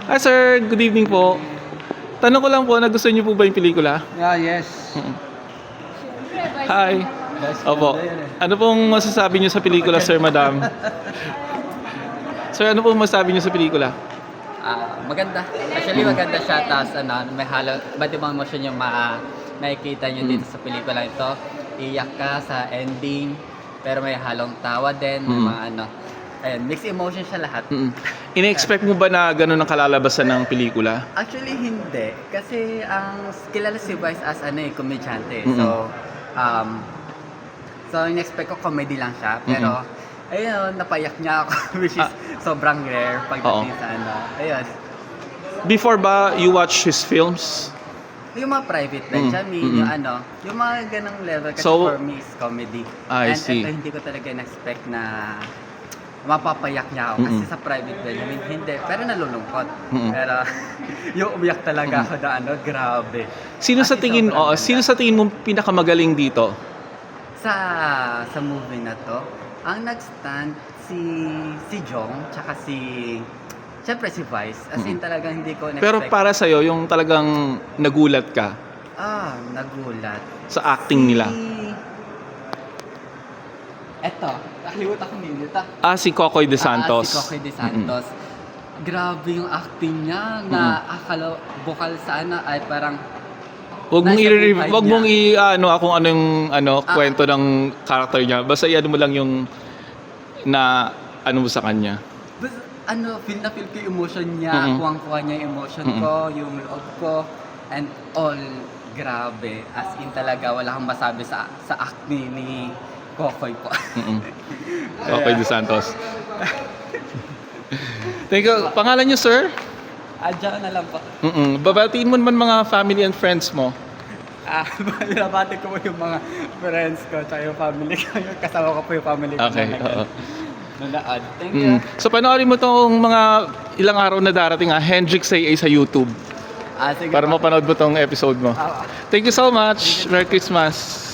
Hi sir, good evening po. Tanong ko lang po, nagustuhan niyo po ba yung pelikula? Yes. Hi. Opo. Ano pong masasabi niyo sa pelikula, sir, madam? Sir, ano pong masasabi niyo sa pelikula? Maganda. Actually, maganda siya. Tapos, may halo, iba't ibang emosyon yung makikita nyo dito sa pelikula ito. Iyak ka sa ending, pero may halong tawa din, may mga ayun, mixed emotion siya lahat. Ine-expect mo ba na ganun ang kalalabasan ng pelikula? Actually, hindi. Kasi, ang kilala si Vice as komedyante. So, in-expect ko comedy lang siya. Pero, ayun, napayak niya ako, which is sobrang rare pagdating sa ayun. Before ba you watch his films? Yung mga private Benjamin, yung mga ganang level kasi So, for me is comedy. I And see. ito hindi ko talaga in-expect na mapapayak niya ako. Kasi sa private Benjamin, hindi. Pero nalulungkot. Pero yung umiyak talaga ako na grabe. Sino sa Kasi tingin sobrang sino ganda. sa tingin mo pinakamagaling dito? Sa movie na to, ang nag-stand si Jong, tsaka siyempre si Vice. As in talagang hindi ko Pero in-expect. para sa yung talagang nagulat ka Nagulat. sa acting nila. Eto, nakalimutan ko nilita. Si Kokoy De Santos. Si Coque De Santos. Grabe yung acting niya na akala bukal sa ay parang Wag mong nasa buhay wag mong niya. kung anong kwento ng character niya. Basta iano mo lang yung na mo sa kanya. Bas, feel na feel ko yung emotion niya, kuwang-kuha niya yung emotion ko, yung loob ko, and all. Grabe. As in talaga, wala kang masabi sa acting ni Kokoy po. Kokoy De Santos. Thank you. Pangalan niyo, sir? Diyan na lang po. Babatiin mo naman mga family and friends mo. Binabati ko po yung mga friends ko, tsaka yung family ko. Yung kasama ko po yung family ko. Okay, oo. Nanood. Thank you. So panoorin mo tong mga ilang araw na darating Hendrix AA sa YouTube Sige para po. mapanood mo tong episode mo. Ah, Thank you so much. Merry Christmas.